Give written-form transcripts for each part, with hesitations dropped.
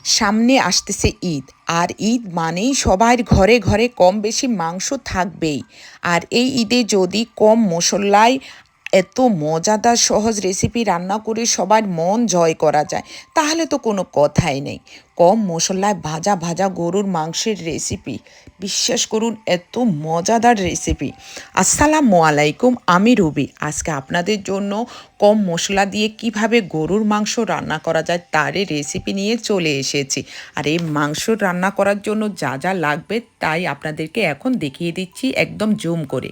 সামনে আসতেছে ঈদ, আর ঈদ মানেই সবার ঘরে ঘরে কম বেশি মাংস থাকবেই। আর এই ঈদে যদি কম মশলায় এত মজাদার সহজ রেসিপি রান্না করে সবার মন জয় করা যায়, তাহলে তো কোনো কথাই নেই। কম মশলায় ভাজা ভাজা গরুর মাংসের রেসিপি, বিশ্বাস করুন এত মজাদার রেসিপি। আসসালামু আলাইকুম, আমি রুবি। আজকে আপনাদের জন্য কম মশলা দিয়ে কিভাবে গরুর মাংস রান্না করা যায় তারই রেসিপি নিয়ে চলে এসেছি। আর এই মাংস রান্না করার জন্য যা যা লাগবে তাই আপনাদেরকে এখন দেখিয়ে দিচ্ছি একদম জুম করে।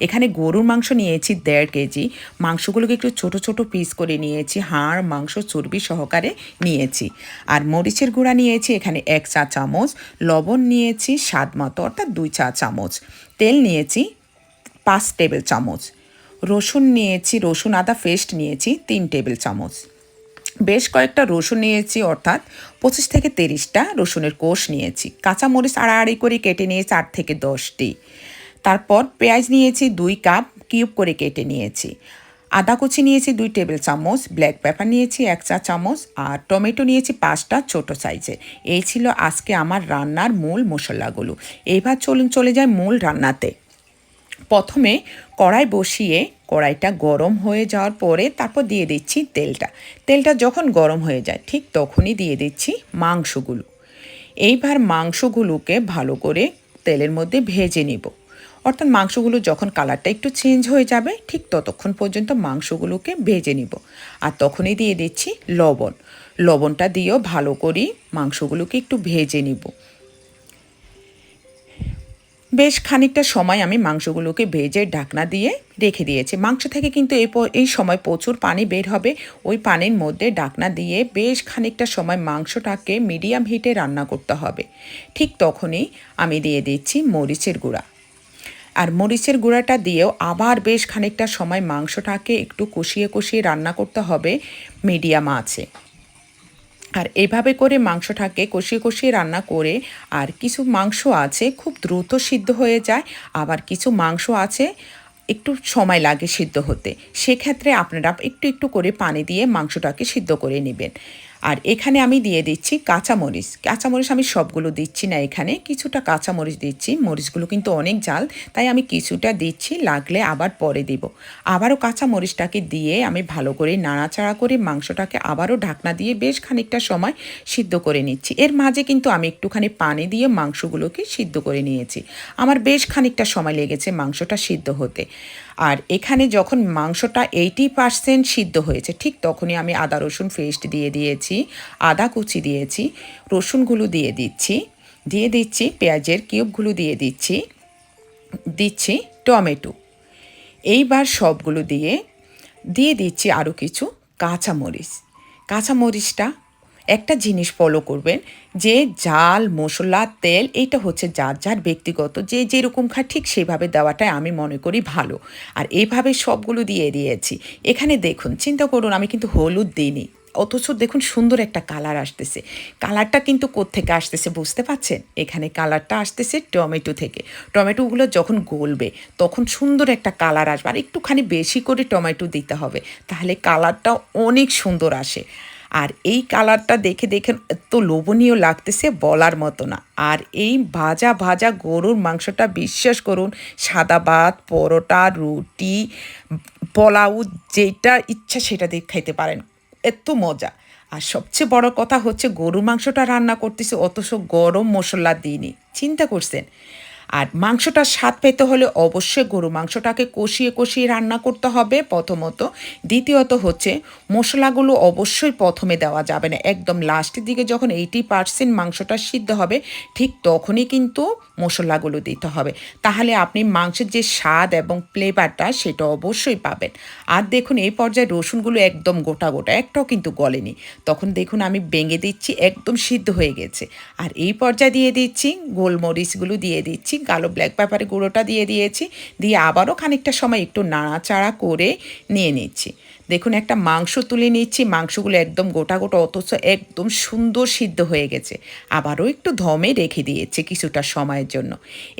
এখানে গরুর মাংস নিয়েছি 1.5 কেজি। মাংসগুলোকে একটু ছোট ছোট পিস করে নিয়েছি, হাড় মাংস চর্বি সহকারে নিয়েছি। আর মরিচের গুঁড়া নিয়েছি এখানে 1 চা চামচ, লবণ নিয়েছি স্বাদ মতো অর্থাৎ 2 চা চামচ, তেল নিয়েছি 5 টেবিল চামচ, রসুন নিয়েছি, রসুন আদা পেস্ট নিয়েছি 3 টেবিল চামচ, বেশ কয়েকটা রসুন নিয়েছি অর্থাৎ 25 থেকে 30টা রসুনের কোষ নিয়েছি, কাঁচামরিচ আড়াআড়ি করে কেটে নিয়েছি 8 থেকে 10টি। তারপর পেঁয়াজ নিয়েছি 2 কাপ কিউব করে কেটে নিয়েছি, আদা কুচি নিয়েছি 2 টেবিল চামচ, ব্ল্যাক পেপার নিয়েছি 1 চা চামচ, আর টমেটো নিয়েছি 5টা ছোট সাইজের। এই ছিল আজকে আমার রান্নার মূল মশলাগুলো। এইবার চলুন চলে যায় মূল রান্নাতে। প্রথমে কড়াই বসিয়ে কড়াইটা গরম হয়ে যাওয়ার পরে তারপর দিয়ে দিচ্ছি তেলটা যখন গরম হয়ে যায় ঠিক তখনই দিয়ে দিচ্ছি মাংসগুলো। এইবার মাংসগুলোকে ভালো করে তেলের মধ্যে ভেজে নিব, অর্থাৎ মাংসগুলো যখন কালারটা একটু চেঞ্জ হয়ে যাবে ঠিক ততক্ষণ পর্যন্ত মাংসগুলোকে ভেজে নিব। আর তখনই দিয়ে দিচ্ছি লবণটা দিয়েও ভালো করে মাংসগুলোকে একটু ভেজে নিব। বেশ খানিকটা সময় আমি মাংসগুলোকে ভেজে ঢাকনা দিয়ে রেখে দিয়েছি। মাংস থেকে কিন্তু এই সময় প্রচুর পানি বের হবে। ওই পানির মধ্যে ঢাকনা দিয়ে বেশ খানিকটা সময় মাংসটাকে মিডিয়াম হিটে রান্না করতে হবে। ঠিক তখনই আমি দিয়ে দিচ্ছি মরিচের গুঁড়া। আর মরিচের গুঁড়াটা দিয়েও আবার বেশ খানিকটা সময় মাংসটাকে একটু কষিয়ে কষিয়ে রান্না করতে হবে মিডিয়াম আঁচে। আর এভাবে করে মাংসটাকে কষিয়ে কষিয়ে রান্না করে, আর কিছু মাংস আছে খুব দ্রুত সিদ্ধ হয়ে যায়, আবার কিছু মাংস আছে একটু সময় লাগে সিদ্ধ হতে। সেক্ষেত্রে আপনারা একটু একটু করে পানি দিয়ে মাংসটাকে সিদ্ধ করে নেবেন। আর এখানে আমি দিয়ে দিচ্ছি কাঁচামরিচ আমি সবগুলো দিচ্ছি না, এখানে কিছুটা কাঁচামরিচ দিচ্ছি। মরিচগুলো কিন্তু অনেক ঝাল, তাই আমি কিছুটা দিচ্ছি, লাগলে আবার পরে দিব। আবারও কাঁচামরিচটাকে দিয়ে আমি ভালো করে নাড়াচাড়া করে মাংসটাকে আবারও ঢাকনা দিয়ে বেশ খানিকটা সময় সিদ্ধ করে নিচ্ছি। এর মাঝে কিন্তু আমি একটুখানি পানি দিয়ে মাংসগুলোকে সিদ্ধ করে নিয়েছি। আমার বেশ খানিকটা সময় লেগেছে মাংসটা সিদ্ধ হতে। আর এখানে যখন মাংসটা 80% সিদ্ধ হয়েছে ঠিক তখনই আমি আদা রসুন পেস্ট দিয়ে দিয়েছি, আদা কুচি দিয়েছি, রসুনগুলো দিয়ে দিচ্ছি পেঁয়াজের কিউবগুলো দিচ্ছি টমেটো। এইবার সবগুলো দিয়ে দিচ্ছি আরও কিছু কাঁচামরিচটা। একটা জিনিস ফলো করবেন, যে জাল মশলা তেল এইটা হচ্ছে যার যার ব্যক্তিগত, যে যেরকম খায় ঠিক সেভাবে দেওয়াটাই আমি মনে করি ভালো। আর এইভাবে সবগুলো দিয়ে দিয়েছি। এখানে দেখুন, চিন্তা করুন আমি কিন্তু হলুদ দিইনি, অথচ দেখুন সুন্দর একটা কালার আসতেছে। কালারটা কিন্তু কোত্থেকে আসতেছে বুঝতে পারছেন? এখানে কালারটা আসতেছে টমেটো থেকে। টমেটোগুলো যখন গলবে তখন সুন্দর একটা কালার আসবে, আর একটুখানি বেশি করে টমেটো দিতে হবে, তাহলে কালারটা অনেক সুন্দর আসে। আর এই কালারটা দেখে এত লোভনীয় লাগতেছে বলার মতো না। আর এই ভাজা ভাজা গরুর মাংসটা বিশ্বাস করুন সাদা ভাত, পরোটা, রুটি, পোলাও যেটা ইচ্ছা সেটা দিয়ে খাইতে পারেন, এত মজা। আর সবচেয়ে বড় কথা হচ্ছে গরুর মাংসটা রান্না করতেছে অথচ গরম মশলা দিইনি, চিন্তা করছেন? আর মাংসটার স্বাদ পেতে হলে অবশ্যই গরু মাংসটাকে কষিয়ে কষিয়ে রান্না করতে হবে প্রথমত। দ্বিতীয়ত হচ্ছে মশলাগুলো অবশ্যই প্রথমে দেওয়া যাবে না, একদম লাস্টের দিকে যখন 80% মাংসটা সিদ্ধ হবে ঠিক তখনই কিন্তু মশলাগুলো দিতে হবে, তাহলে আপনি মাংসের যে স্বাদ এবং ফ্লেভারটা সেটা অবশ্যই পাবেন। আর দেখুন এই পর্যায়ে রসুনগুলো একদম গোটা গোটা, একটাও কিন্তু গলেনি। তখন দেখুন আমি ভেঙে দিচ্ছি, একদম সিদ্ধ হয়ে গেছে। আর এই পর্যায়ে দিয়ে দিচ্ছি গোলমরিচগুলো, দিয়ে দিচ্ছি কালো ব্ল্যাক পেপারের গুঁড়োটা দিয়ে আবারও খানিকটা সময় একটু নাড়াচাড়া করে নিয়ে নিচ্ছি। দেখুন একটা মাংস তুলে নিচ্ছি, মাংসগুলো একদম গোটা গোটা অথচ একদম সুন্দর সিদ্ধ হয়ে গেছে। আবারও একটু দমে রেখে দিয়েছি কিছুটা সময়ের জন্য।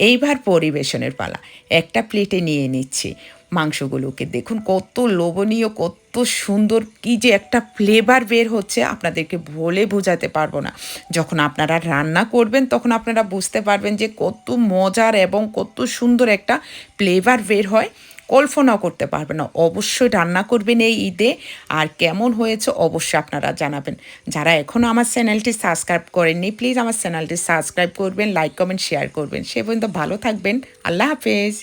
এইবার পরিবেশনের পালা। একটা প্লেটে নিয়ে নিচ্ছি মাংসগুলোকে। দেখুন কত লোভনীয়, কত এত সুন্দর কি যে একটা ফ্লেভার বের হচ্ছে আপনাদেরকে বলে বোঝাতে পারবো না। যখন আপনারা রান্না করবেন তখন আপনারা বুঝতে পারবেন যে কত মজার এবং কত সুন্দর একটা ফ্লেভার বের হয়, কল্পনাও করতে পারবেন না। অবশ্যই রান্না করবেন এই ঈদে, আর কেমন হয়েছে অবশ্যই আপনারা জানাবেন। যারা এখনও আমার চ্যানেলটি সাবস্ক্রাইব করেননি প্লিজ আমার চ্যানেলটি সাবস্ক্রাইব করবেন, লাইক কমেন্ট শেয়ার করবেন। সে পর্যন্ত ভালো থাকবেন। আল্লাহ হাফেজ।